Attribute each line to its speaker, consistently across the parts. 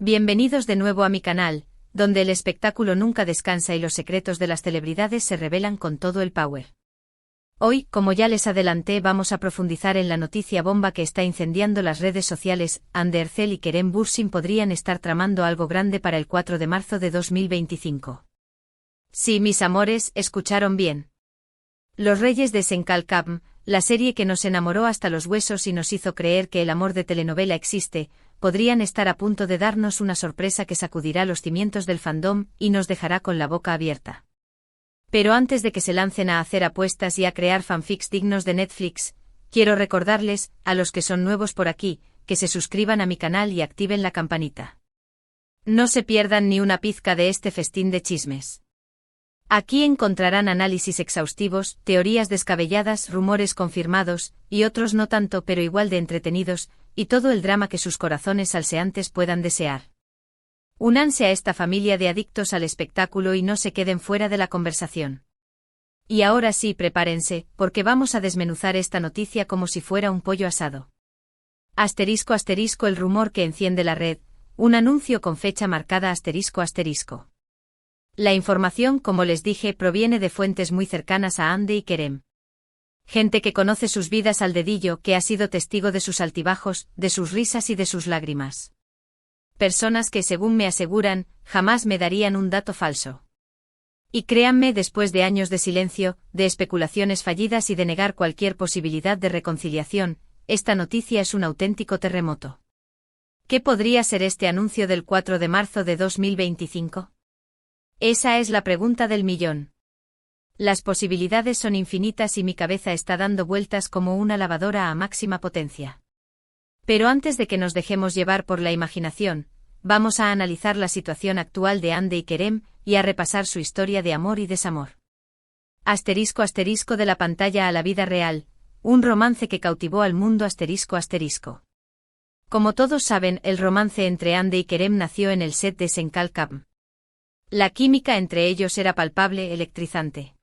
Speaker 1: Bienvenidos de nuevo a mi canal, donde el espectáculo nunca descansa y los secretos de las celebridades se revelan con todo el power. Hoy, como ya les adelanté, vamos a profundizar en la noticia bomba que está incendiando las redes sociales. Hande Erçel y Kerem Bürsin podrían estar tramando algo grande para el 4 de marzo de 2025. Sí, mis amores, escucharon bien. Los Reyes de Senkalkam, la serie que nos enamoró hasta los huesos y nos hizo creer que el amor de telenovela existe, podrían estar a punto de darnos una sorpresa que sacudirá los cimientos del fandom y nos dejará con la boca abierta. Pero antes de que se lancen a hacer apuestas y a crear fanfics dignos de Netflix, quiero recordarles, a los que son nuevos por aquí, que se suscriban a mi canal y activen la campanita. No se pierdan ni una pizca de este festín de chismes. Aquí encontrarán análisis exhaustivos, teorías descabelladas, rumores confirmados, y otros no tanto pero igual de entretenidos, y todo el drama que sus corazones salseantes puedan desear. Únanse a esta familia de adictos al espectáculo y no se queden fuera de la conversación. Y ahora sí, prepárense, porque vamos a desmenuzar esta noticia como si fuera un pollo asado. Asterisco asterisco el rumor que enciende la red, un anuncio con fecha marcada asterisco asterisco. La información, como les dije, proviene de fuentes muy cercanas a Hande y Kerem. Gente que conoce sus vidas al dedillo, que ha sido testigo de sus altibajos, de sus risas y de sus lágrimas. Personas que, según me aseguran, jamás me darían un dato falso. Y créanme, después de años de silencio, de especulaciones fallidas y de negar cualquier posibilidad de reconciliación, esta noticia es un auténtico terremoto. ¿Qué podría ser este anuncio del 4 de marzo de 2025? Esa es la pregunta del millón. Las posibilidades son infinitas y mi cabeza está dando vueltas como una lavadora a máxima potencia. Pero antes de que nos dejemos llevar por la imaginación, vamos a analizar la situación actual de Hande y Kerem y a repasar su historia de amor y desamor. Asterisco asterisco de la pantalla a la vida real, un romance que cautivó al mundo asterisco asterisco. Como todos saben, el romance entre Hande y Kerem nació en el set de Senkalkam. La química entre ellos era palpable, electrizante.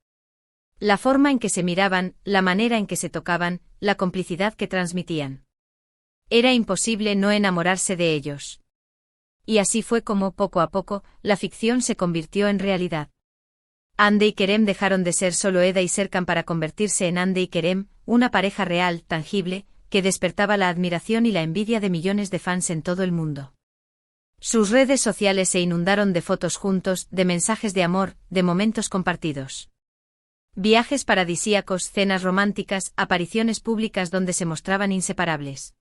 Speaker 1: La forma en que se miraban, la manera en que se tocaban, la complicidad que transmitían. Era imposible no enamorarse de ellos. Y así fue como, poco a poco, la ficción se convirtió en realidad. Hande y Kerem dejaron de ser solo Eda y Serkan para convertirse en Hande y Kerem, una pareja real, tangible, que despertaba la admiración y la envidia de millones de fans en todo el mundo. Sus redes sociales se inundaron de fotos juntos, de mensajes de amor, de momentos compartidos. Viajes paradisíacos, cenas románticas, apariciones públicas donde se mostraban inseparables.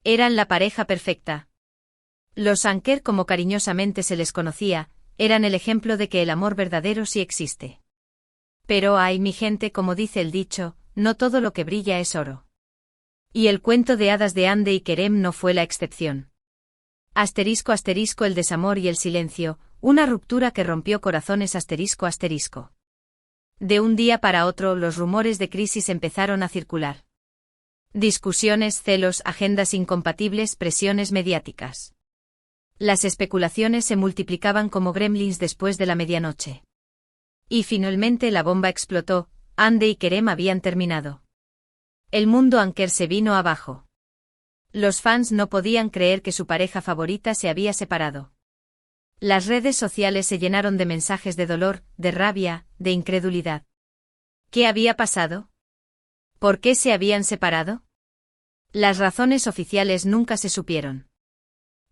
Speaker 1: Eran la pareja perfecta. Los Anker, como cariñosamente se les conocía, eran el ejemplo de que el amor verdadero sí existe. Pero ay, mi gente, como dice el dicho, no todo lo que brilla es oro. Y el cuento de hadas de Hande y Kerem no fue la excepción. Asterisco asterisco el desamor y el silencio, una ruptura que rompió corazones asterisco asterisco. De un día para otro los rumores de crisis empezaron a circular. Discusiones, celos, agendas incompatibles, presiones mediáticas. Las especulaciones se multiplicaban como gremlins después de la medianoche. Y finalmente la bomba explotó, Hande y Kerem habían terminado. El mundo Anker se vino abajo. Los fans no podían creer que su pareja favorita se había separado. Las redes sociales se llenaron de mensajes de dolor, de rabia, de incredulidad. ¿Qué había pasado? ¿Por qué se habían separado? Las razones oficiales nunca se supieron.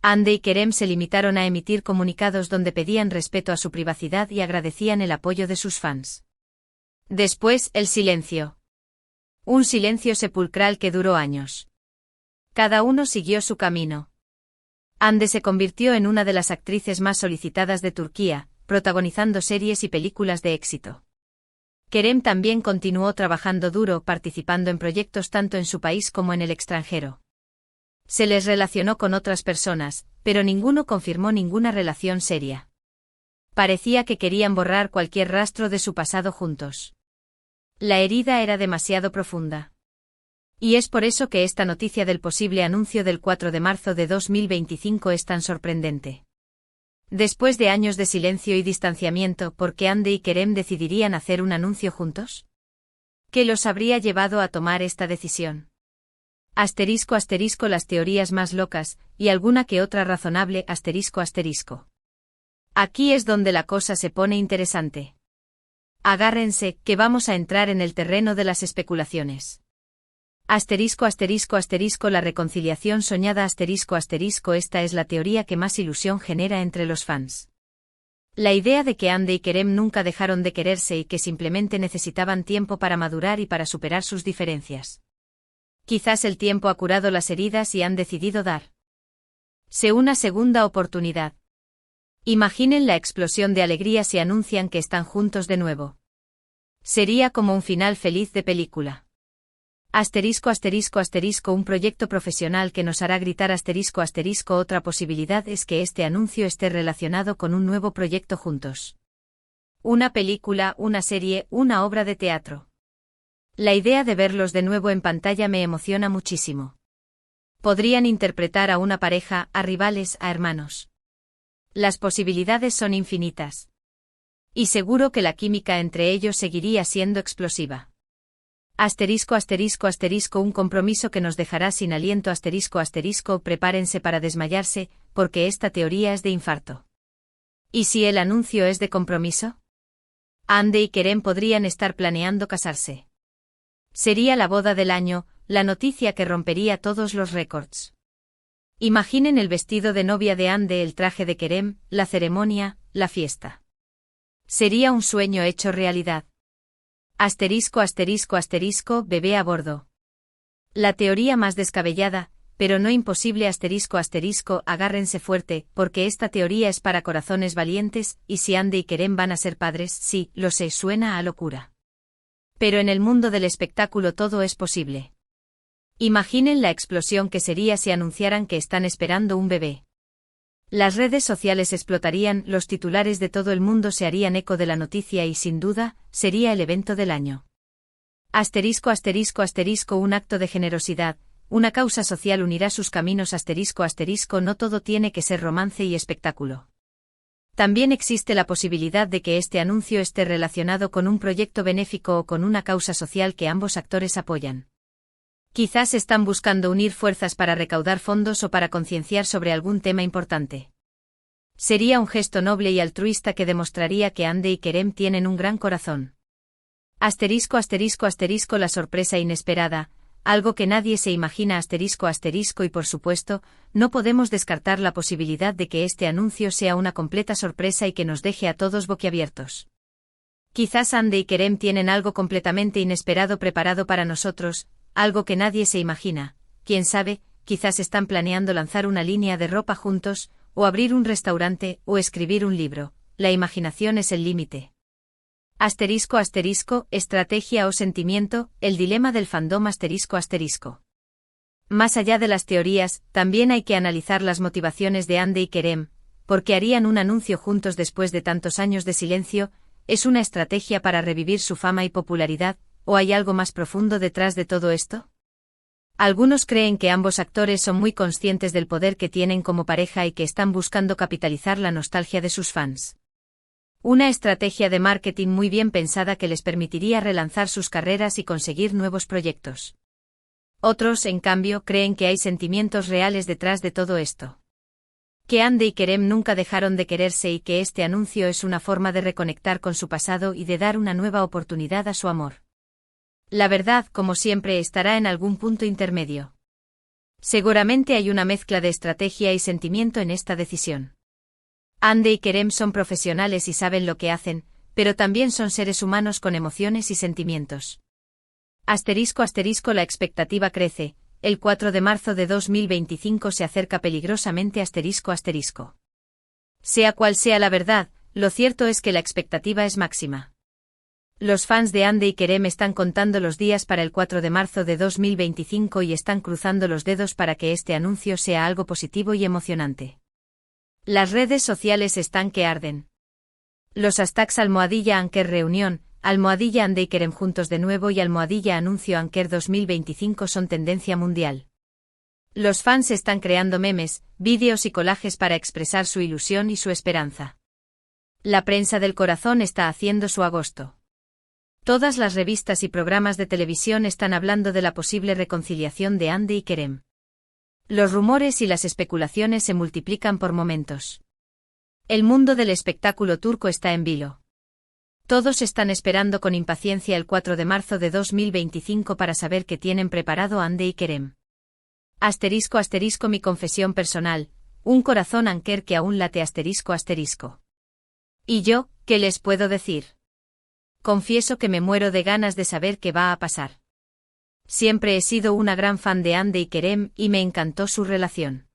Speaker 1: Hande y Kerem se limitaron a emitir comunicados donde pedían respeto a su privacidad y agradecían el apoyo de sus fans. Después, el silencio. Un silencio sepulcral que duró años. Cada uno siguió su camino. Hande se convirtió en una de las actrices más solicitadas de Turquía, protagonizando series y películas de éxito. Kerem también continuó trabajando duro, participando en proyectos tanto en su país como en el extranjero. Se les relacionó con otras personas, pero ninguno confirmó ninguna relación seria. Parecía que querían borrar cualquier rastro de su pasado juntos. La herida era demasiado profunda. Y es por eso que esta noticia del posible anuncio del 4 de marzo de 2025 es tan sorprendente. Después de años de silencio y distanciamiento, ¿por qué Hande y Kerem decidirían hacer un anuncio juntos? ¿Qué los habría llevado a tomar esta decisión? Asterisco asterisco las teorías más locas, y alguna que otra razonable asterisco asterisco. Aquí es donde la cosa se pone interesante. Agárrense, que vamos a entrar en el terreno de las especulaciones. Asterisco asterisco asterisco la reconciliación soñada asterisco asterisco esta es la teoría que más ilusión genera entre los fans. La idea de que Andy y Kerem nunca dejaron de quererse y que simplemente necesitaban tiempo para madurar y para superar sus diferencias. Quizás el tiempo ha curado las heridas y han decidido darse una segunda oportunidad. Imaginen la explosión de alegría si anuncian que están juntos de nuevo. Sería como un final feliz de película. Asterisco asterisco asterisco un proyecto profesional que nos hará gritar asterisco asterisco otra posibilidad es que este anuncio esté relacionado con un nuevo proyecto juntos. Una película, una serie, una obra de teatro. La idea de verlos de nuevo en pantalla me emociona muchísimo. Podrían interpretar a una pareja, a rivales, a hermanos. Las posibilidades son infinitas. Y seguro que la química entre ellos seguiría siendo explosiva. Asterisco asterisco asterisco un compromiso que nos dejará sin aliento asterisco asterisco prepárense para desmayarse, porque esta teoría es de infarto. ¿Y si el anuncio es de compromiso? Andy y Kerem podrían estar planeando casarse. Sería la boda del año, la noticia que rompería todos los récords. Imaginen el vestido de novia de Andy, el traje de Kerem, la ceremonia, la fiesta. Sería un sueño hecho realidad. Asterisco asterisco asterisco bebé a bordo. La teoría más descabellada, pero no imposible asterisco asterisco agárrense fuerte, porque esta teoría es para corazones valientes, y si Andy y Kerem van a ser padres, sí, lo sé, suena a locura. Pero en el mundo del espectáculo todo es posible. Imaginen la explosión que sería si anunciaran que están esperando un bebé. Las redes sociales explotarían, los titulares de todo el mundo se harían eco de la noticia y sin duda, sería el evento del año. Asterisco asterisco asterisco un acto de generosidad, una causa social unirá sus caminos asterisco asterisco no todo tiene que ser romance y espectáculo. También existe la posibilidad de que este anuncio esté relacionado con un proyecto benéfico o con una causa social que ambos actores apoyan. Quizás están buscando unir fuerzas para recaudar fondos o para concienciar sobre algún tema importante. Sería un gesto noble y altruista que demostraría que Andy y Kerem tienen un gran corazón. Asterisco asterisco asterisco la sorpresa inesperada, algo que nadie se imagina asterisco asterisco y por supuesto, no podemos descartar la posibilidad de que este anuncio sea una completa sorpresa y que nos deje a todos boquiabiertos. Quizás Andy y Kerem tienen algo completamente inesperado preparado para nosotros, algo que nadie se imagina, quién sabe, quizás están planeando lanzar una línea de ropa juntos, o abrir un restaurante, o escribir un libro, la imaginación es el límite. Asterisco asterisco, estrategia o sentimiento, el dilema del fandom asterisco asterisco. Más allá de las teorías, también hay que analizar las motivaciones de Andy y Kerem, porque harían un anuncio juntos después de tantos años de silencio, ¿es una estrategia para revivir su fama y popularidad? ¿O hay algo más profundo detrás de todo esto? Algunos creen que ambos actores son muy conscientes del poder que tienen como pareja y que están buscando capitalizar la nostalgia de sus fans. Una estrategia de marketing muy bien pensada que les permitiría relanzar sus carreras y conseguir nuevos proyectos. Otros, en cambio, creen que hay sentimientos reales detrás de todo esto. Que Andy y Kerem nunca dejaron de quererse y que este anuncio es una forma de reconectar con su pasado y de dar una nueva oportunidad a su amor. La verdad, como siempre, estará en algún punto intermedio. Seguramente hay una mezcla de estrategia y sentimiento en esta decisión. Andy y Kerem son profesionales y saben lo que hacen, pero también son seres humanos con emociones y sentimientos. Asterisco asterisco la expectativa crece, el 4 de marzo de 2025 se acerca peligrosamente asterisco asterisco. Sea cual sea la verdad, lo cierto es que la expectativa es máxima. Los fans de Andy y Kerem están contando los días para el 4 de marzo de 2025 y están cruzando los dedos para que este anuncio sea algo positivo y emocionante. Las redes sociales están que arden. Los hashtags #Anker reunión, #Andy y Kerem juntos de nuevo y #anuncio Anker 2025 son tendencia mundial. Los fans están creando memes, vídeos y collages para expresar su ilusión y su esperanza. La prensa del corazón está haciendo su agosto. Todas las revistas y programas de televisión están hablando de la posible reconciliación de Hande y Kerem. Los rumores y las especulaciones se multiplican por momentos. El mundo del espectáculo turco está en vilo. Todos están esperando con impaciencia el 4 de marzo de 2025 para saber qué tienen preparado Hande y Kerem. *** Mi confesión personal, un corazón anker que aún late ***. ¿Y yo, qué les puedo decir? Confieso que me muero de ganas de saber qué va a pasar. Siempre he sido una gran fan de Hande y Kerem y me encantó su relación.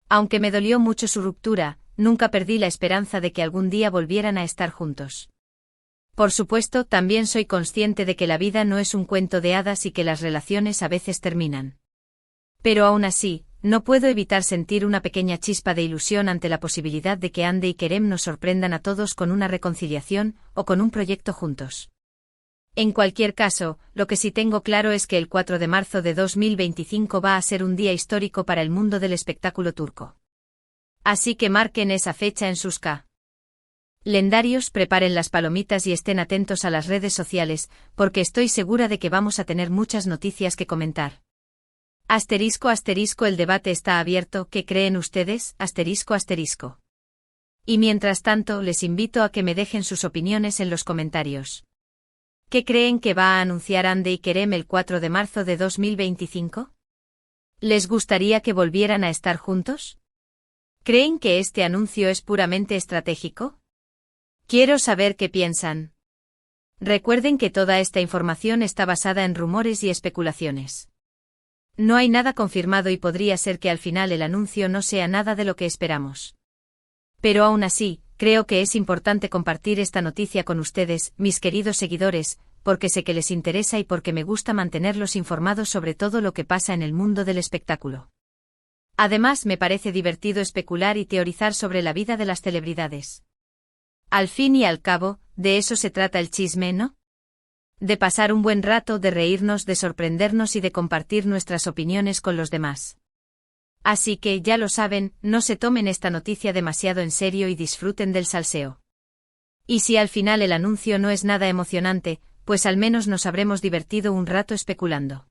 Speaker 1: Aunque me dolió mucho su ruptura, nunca perdí la esperanza de que algún día volvieran a estar juntos. Por supuesto, también soy consciente de que la vida no es un cuento de hadas y que las relaciones a veces terminan. Pero aún así, no puedo evitar sentir una pequeña chispa de ilusión ante la posibilidad de que Hande y Kerem nos sorprendan a todos con una reconciliación o con un proyecto juntos. En cualquier caso, lo que sí tengo claro es que el 4 de marzo de 2025 va a ser un día histórico para el mundo del espectáculo turco. Así que marquen esa fecha en sus calendarios, preparen las palomitas y estén atentos a las redes sociales, porque estoy segura de que vamos a tener muchas noticias que comentar. *** El debate está abierto, ¿qué creen ustedes? ***. Y mientras tanto, les invito a que me dejen sus opiniones en los comentarios. ¿Qué creen que va a anunciar Hande y Kerem el 4 de marzo de 2025? ¿Les gustaría que volvieran a estar juntos? ¿Creen que este anuncio es puramente estratégico? Quiero saber qué piensan. Recuerden que toda esta información está basada en rumores y especulaciones. No hay nada confirmado y podría ser que al final el anuncio no sea nada de lo que esperamos. Pero aún así, creo que es importante compartir esta noticia con ustedes, mis queridos seguidores, porque sé que les interesa y porque me gusta mantenerlos informados sobre todo lo que pasa en el mundo del espectáculo. Además, me parece divertido especular y teorizar sobre la vida de las celebridades. Al fin y al cabo, de eso se trata el chisme, ¿no? De pasar un buen rato, de reírnos, de sorprendernos y de compartir nuestras opiniones con los demás. Así que, ya lo saben, no se tomen esta noticia demasiado en serio y disfruten del salseo. Y si al final el anuncio no es nada emocionante, pues al menos nos habremos divertido un rato especulando.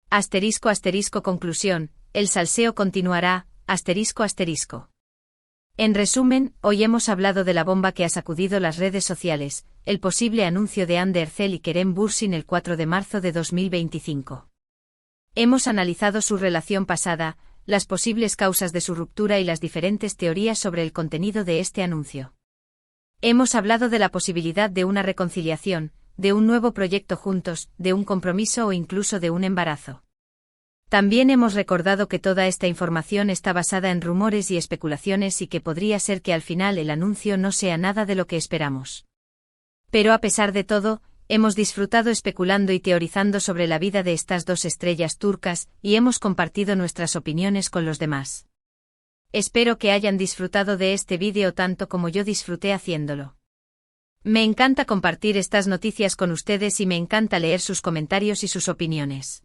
Speaker 1: *** Conclusión, el salseo continuará, ***. En resumen, hoy hemos hablado de la bomba que ha sacudido las redes sociales, el posible anuncio de Hande Erçel y Kerem Bürsin el 4 de marzo de 2025. Hemos analizado su relación pasada, las posibles causas de su ruptura y las diferentes teorías sobre el contenido de este anuncio. Hemos hablado de la posibilidad de una reconciliación, de un nuevo proyecto juntos, de un compromiso o incluso de un embarazo. También hemos recordado que toda esta información está basada en rumores y especulaciones y que podría ser que al final el anuncio no sea nada de lo que esperamos. Pero a pesar de todo, hemos disfrutado especulando y teorizando sobre la vida de estas dos estrellas turcas y hemos compartido nuestras opiniones con los demás. Espero que hayan disfrutado de este vídeo tanto como yo disfruté haciéndolo. Me encanta compartir estas noticias con ustedes y me encanta leer sus comentarios y sus opiniones.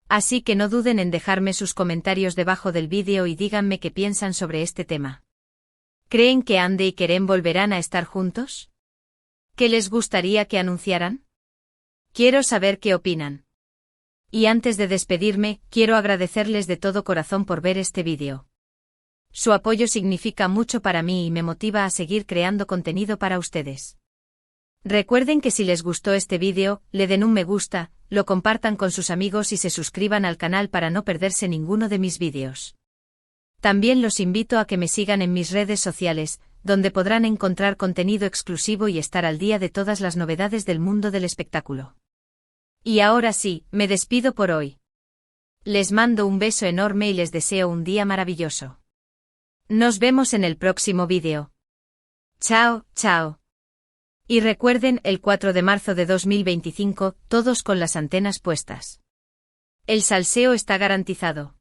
Speaker 1: Así que no duden en dejarme sus comentarios debajo del vídeo y díganme qué piensan sobre este tema. ¿Creen que Hande y Kerem volverán a estar juntos? ¿Qué les gustaría que anunciaran? Quiero saber qué opinan. Y antes de despedirme, quiero agradecerles de todo corazón por ver este vídeo. Su apoyo significa mucho para mí y me motiva a seguir creando contenido para ustedes. Recuerden que si les gustó este vídeo, le den un me gusta, lo compartan con sus amigos y se suscriban al canal para no perderse ninguno de mis vídeos. También los invito a que me sigan en mis redes sociales, donde podrán encontrar contenido exclusivo y estar al día de todas las novedades del mundo del espectáculo. Y ahora sí, me despido por hoy. Les mando un beso enorme y les deseo un día maravilloso. Nos vemos en el próximo vídeo. Chao, chao. Y recuerden, el 4 de marzo de 2025, todos con las antenas puestas. El salseo está garantizado.